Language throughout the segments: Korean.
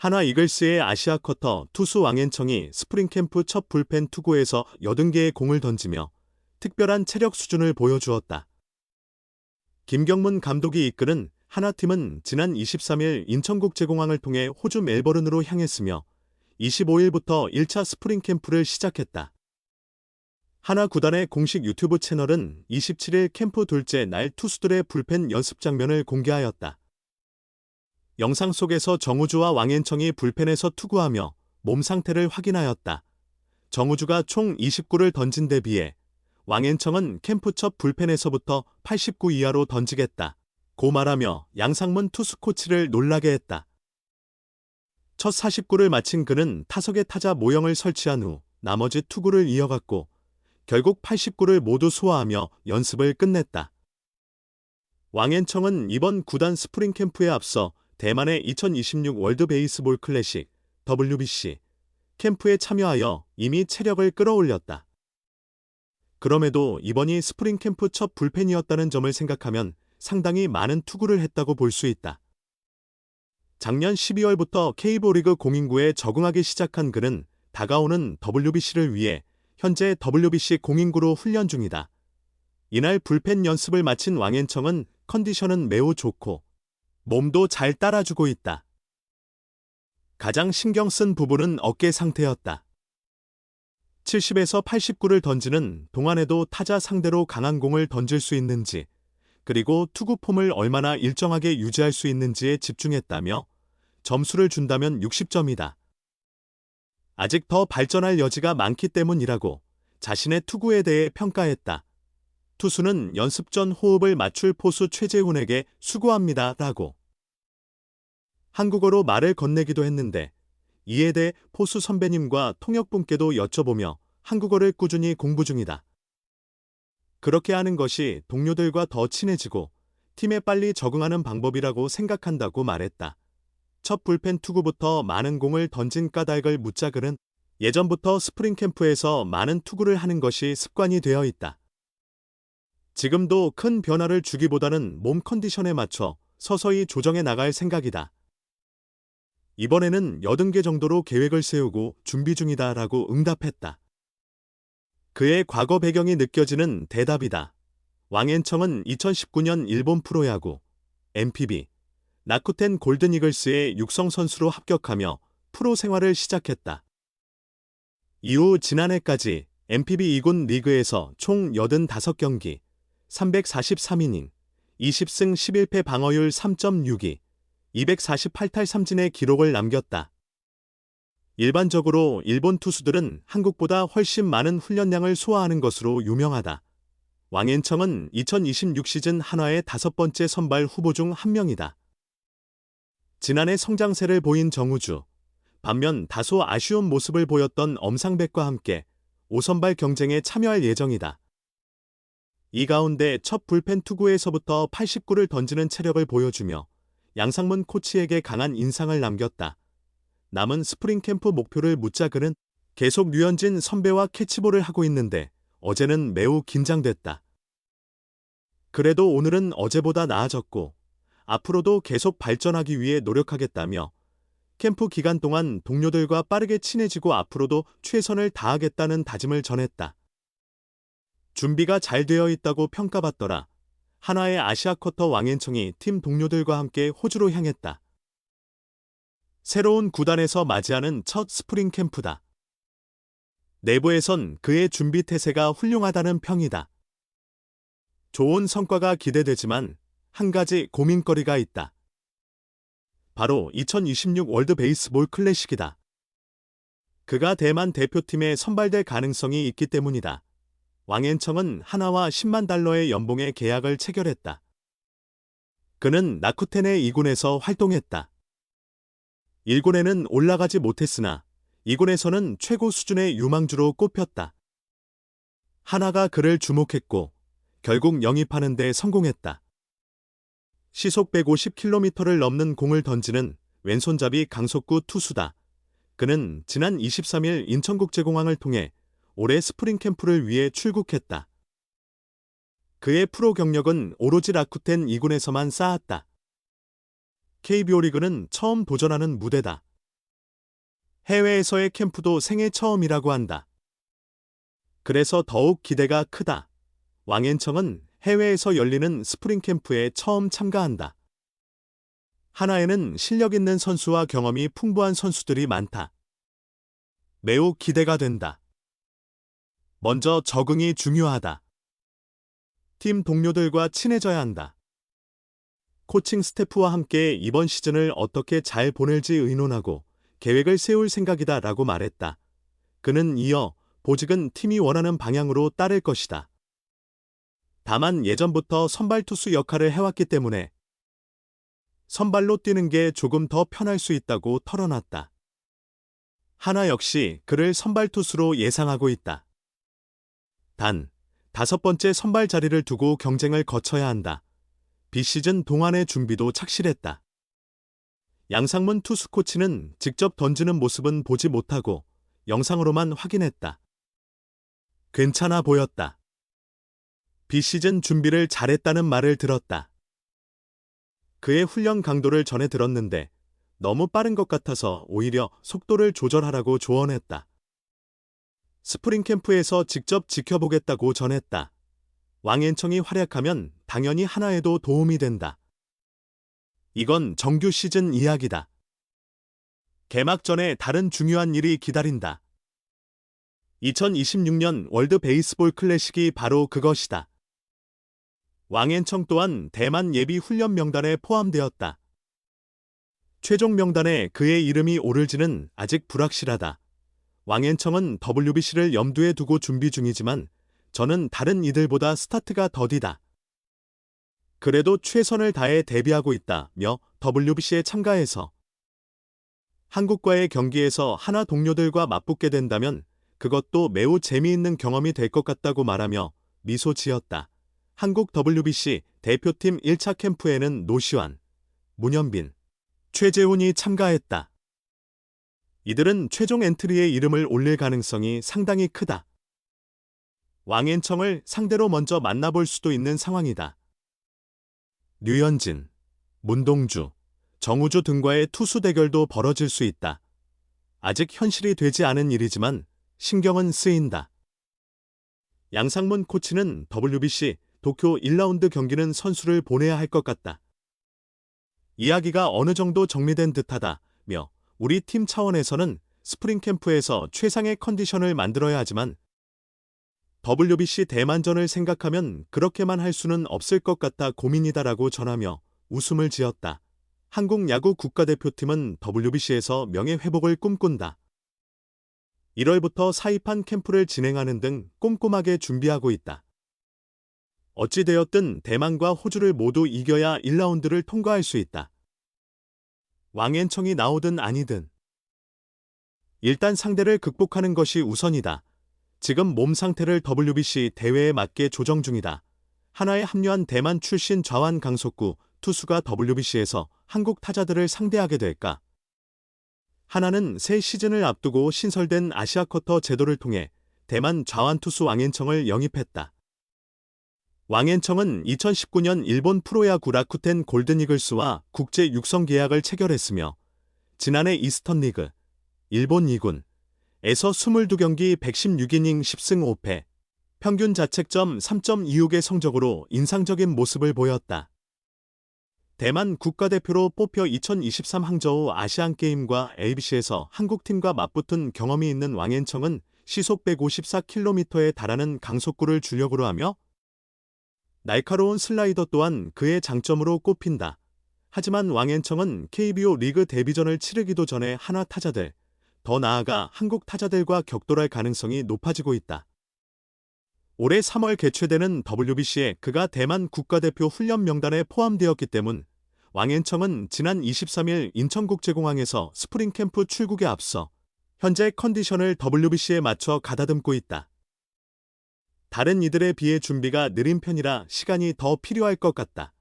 하나 이글스의 아시아 쿼터 투수 왕앤청이 스프링캠프 첫 불펜 투구에서 80개의 공을 던지며 특별한 체력 수준을 보여주었다. 김경문 감독이 이끄는 하나팀은 지난 23일 인천국제공항을 통해 호주 멜버른으로 향했으며 25일부터 1차 스프링캠프를 시작했다. 하나 구단의 공식 유튜브 채널은 27일 캠프 둘째 날 투수들의 불펜 연습 장면을 공개하였다. 영상 속에서 정우주와 왕앤청이 불펜에서 투구하며 몸 상태를 확인하였다. 정우주가 총 29를 던진 데 비해 왕앤청은 캠프 첫 불펜에서부터 89 이하로 던지겠다 고 말하며 양상문 투수 코치를 놀라게 했다. 첫 49를 마친 그는 타석에 타자 모형을 설치한 후 나머지 투구를 이어갔고 결국 89를 모두 소화하며 연습을 끝냈다. 왕앤청은 이번 구단 스프링 캠프에 앞서 대만의 2026 월드 베이스볼 클래식 WBC 캠프에 참여하여 이미 체력을 끌어올렸다. 그럼에도 이번이 스프링 캠프 첫 불펜이었다는 점을 생각하면 상당히 많은 투구를 했다고 볼 수 있다. 작년 12월부터 KBO 리그 공인구에 적응하기 시작한 그는 다가오는 WBC를 위해 현재 WBC 공인구로 훈련 중이다. 이날 불펜 연습을 마친 왕앤청은 컨디션은 매우 좋고 몸도 잘 따라주고 있다. 가장 신경 쓴 부분은 어깨 상태였다. 70에서 89를 던지는 동안에도 타자 상대로 강한 공을 던질 수 있는지, 그리고 투구 폼을 얼마나 일정하게 유지할 수 있는지에 집중했다며 점수를 준다면 60점이다. 아직 더 발전할 여지가 많기 때문이라고 자신의 투구에 대해 평가했다. 투수는 연습 전 호흡을 맞출 포수 최재훈에게 수고합니다 라고 한국어로 말을 건네기도 했는데 이에 대해 포수 선배님과 통역분께도 여쭤보며 한국어를 꾸준히 공부 중이다. 그렇게 하는 것이 동료들과 더 친해지고 팀에 빨리 적응하는 방법이라고 생각한다고 말했다. 첫 불펜 투구부터 많은 공을 던진 까닭을 묻자 그는 예전부터 스프링 캠프에서 많은 투구를 하는 것이 습관이 되어 있다. 지금도 큰 변화를 주기보다는 몸 컨디션에 맞춰 서서히 조정해 나갈 생각이다. 이번에는 80개 정도로 계획을 세우고 준비 중이다 라고 응답했다. 그의 과거 배경이 느껴지는 대답이다. 왕앤청은 2019년 일본 프로야구 NPB 라쿠텐 골든 이글스의 육성 선수로 합격하며 프로 생활을 시작했다. 이후 지난해까지 NPB 2군 리그에서 총 85경기, 343이닝, 20승 11패 방어율 3.62, 248탈 3진의 기록을 남겼다. 일반적으로 일본 투수들은 한국보다 훨씬 많은 훈련량을 소화하는 것으로 유명하다. 왕앤청은 2026 시즌 한화의 5번째 선발 후보 중 한 명이다. 지난해 성장세를 보인 정우주, 반면 다소 아쉬운 모습을 보였던 엄상백과 함께 5선발 경쟁에 참여할 예정이다. 이 가운데 첫 불펜 투구에서부터 89를 던지는 체력을 보여주며 양상문 코치에게 강한 인상을 남겼다. 남은 스프링 캠프 목표를 묻자 그는 계속 류현진 선배와 캐치볼을 하고 있는데 어제는 매우 긴장됐다. 그래도 오늘은 어제보다 나아졌고 앞으로도 계속 발전하기 위해 노력하겠다며 캠프 기간 동안 동료들과 빠르게 친해지고 앞으로도 최선을 다하겠다는 다짐을 전했다. 준비가 잘 되어 있다고 평가받더라. 하나의 아시아 쿼터 왕앤청이 팀 동료들과 함께 호주로 향했다. 새로운 구단에서 맞이하는 첫 스프링 캠프다. 내부에선 그의 준비 태세가 훌륭하다는 평이다. 좋은 성과가 기대되지만 한 가지 고민거리가 있다. 바로 2026 월드 베이스볼 클래식이다. 그가 대만 대표팀에 선발될 가능성이 있기 때문이다. 왕앤청은 하나와 10만 달러의 연봉의 계약을 체결했다. 그는 라쿠텐의 2군에서 활동했다. 1군에는 올라가지 못했으나 2군에서는 최고 수준의 유망주로 꼽혔다. 하나가 그를 주목했고 결국 영입하는 데 성공했다. 시속 150km를 넘는 공을 던지는 왼손잡이 강속구 투수다. 그는 지난 23일 인천국제공항을 통해 올해 스프링 캠프를 위해 출국했다. 그의 프로 경력은 오로지 라쿠텐 2군에서만 쌓았다. KBO 리그는 처음 도전하는 무대다. 해외에서의 캠프도 생애 처음이라고 한다. 그래서 더욱 기대가 크다. 왕앤청은 해외에서 열리는 스프링 캠프에 처음 참가한다. 하나에는 실력 있는 선수와 경험이 풍부한 선수들이 많다. 매우 기대가 된다. 먼저 적응이 중요하다. 팀 동료들과 친해져야 한다. 코칭 스태프와 함께 이번 시즌을 어떻게 잘 보낼지 의논하고 계획을 세울 생각이다 라고 말했다. 그는 이어 보직은 팀이 원하는 방향으로 따를 것이다. 다만 예전부터 선발 투수 역할을 해왔기 때문에 선발로 뛰는 게 조금 더 편할 수 있다고 털어놨다. 하나 역시 그를 선발 투수로 예상하고 있다. 단, 5번째 선발 자리를 두고 경쟁을 거쳐야 한다. 비시즌 동안의 준비도 착실했다. 양상문 투수 코치는 직접 던지는 모습은 보지 못하고 영상으로만 확인했다. 괜찮아 보였다. 비시즌 준비를 잘했다는 말을 들었다. 그의 훈련 강도를 전해 들었는데 너무 빠른 것 같아서 오히려 속도를 조절하라고 조언했다. 스프링 캠프에서 직접 지켜보겠다고 전했다. 왕앤청이 활약하면 당연히 하나에도 도움이 된다. 이건 정규 시즌 이야기다. 개막 전에 다른 중요한 일이 기다린다. 2026년 월드 베이스볼 클래식이 바로 그것이다. 왕앤청 또한 대만 예비 훈련 명단에 포함되었다. 최종 명단에 그의 이름이 오를지는 아직 불확실하다. 왕앤청은 WBC를 염두에 두고 준비 중이지만 저는 다른 이들보다 스타트가 더디다. 그래도 최선을 다해 대비하고 있다며 WBC에 참가해서 한국과의 경기에서 하나 동료들과 맞붙게 된다면 그것도 매우 재미있는 경험이 될 것 같다고 말하며 미소 지었다. 한국 WBC 대표팀 1차 캠프에는 노시환, 문현빈, 최재훈이 참가했다. 이들은 최종 엔트리에 이름을 올릴 가능성이 상당히 크다. 왕앤청을 상대로 먼저 만나볼 수도 있는 상황이다. 류현진, 문동주, 정우주 등과의 투수 대결도 벌어질 수 있다. 아직 현실이 되지 않은 일이지만 신경은 쓰인다. 양상문 코치는 WBC 도쿄 1라운드 경기는 선수를 보내야 할 것 같다. 이야기가 어느 정도 정리된 듯하다며 우리 팀 차원에서는 스프링 캠프에서 최상의 컨디션을 만들어야 하지만 WBC 대만전을 생각하면 그렇게만 할 수는 없을 것 같아 고민이다라고 전하며 웃음을 지었다. 한국 야구 국가대표팀은 WBC에서 명예회복을 꿈꾼다. 1월부터 사입한 캠프를 진행하는 등 꼼꼼하게 준비하고 있다. 어찌되었든 대만과 호주를 모두 이겨야 1라운드를 통과할 수 있다. 왕앤청이 나오든 아니든 일단 상대를 극복하는 것이 우선이다. 지금 몸 상태를 WBC 대회에 맞게 조정 중이다. 하나에 합류한 대만 출신 좌완 강속구 투수가 WBC에서 한국 타자들을 상대하게 될까? 하나는 새 시즌을 앞두고 신설된 아시아 쿼터 제도를 통해 대만 좌완 투수 왕앤청을 영입했다. 왕앤청은 2019년 일본 프로야구 라쿠텐 골든이글스와 국제 육성 계약을 체결했으며 지난해 이스턴 리그, 일본 2군, 에서 22경기 116이닝 10승 5패, 평균 자책점 3.26의 성적으로 인상적인 모습을 보였다. 대만 국가대표로 뽑혀 2023 항저우 아시안게임과 ABC에서 한국팀과 맞붙은 경험이 있는 왕앤청은 시속 154km에 달하는 강속구를 주력으로 하며 날카로운 슬라이더 또한 그의 장점으로 꼽힌다. 하지만 왕앤청은 KBO 리그 데뷔전을 치르기도 전에 하나 타자들, 더 나아가 한국 타자들과 격돌할 가능성이 높아지고 있다. 올해 3월 개최되는 WBC에 그가 대만 국가대표 훈련 명단에 포함되었기 때문 왕앤청은 지난 23일 인천국제공항에서 스프링 캠프 출국에 앞서 현재 컨디션을 WBC에 맞춰 가다듬고 있다. 다른 이들에 비해 준비가 느린 편이라 시간이 더 필요할 것 같다.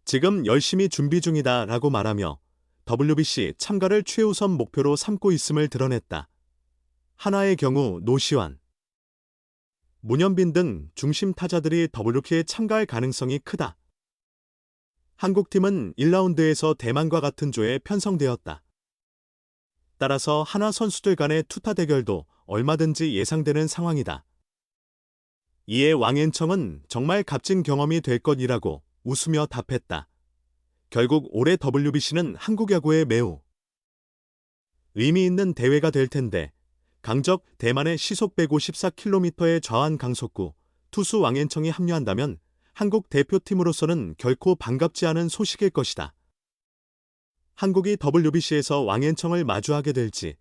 지금 열심히 준비 중이다 라고 말하며 WBC 참가를 최우선 목표로 삼고 있음을 드러냈다. 하나의 경우 노시환, 문현빈 등 중심 타자들이 WBC에 참가할 가능성이 크다. 한국팀은 1라운드에서 대만과 같은 조에 편성되었다. 따라서 한화 선수들 간의 투타 대결도 얼마든지 예상되는 상황이다. 이에 왕앤청은 정말 값진 경험이 될 것이라고 웃으며 답했다. 결국 올해 WBC는 한국 야구에 매우 의미 있는 대회가 될 텐데 강적 대만의 시속 154km의 좌완 강속구 투수 왕앤청이 합류한다면 한국 대표팀으로서는 결코 반갑지 않은 소식일 것이다. 한국이 WBC에서 왕앤청을 마주하게 될지,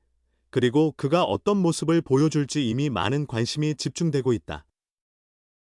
그리고 그가 어떤 모습을 보여줄지 이미 많은 관심이 집중되고 있다.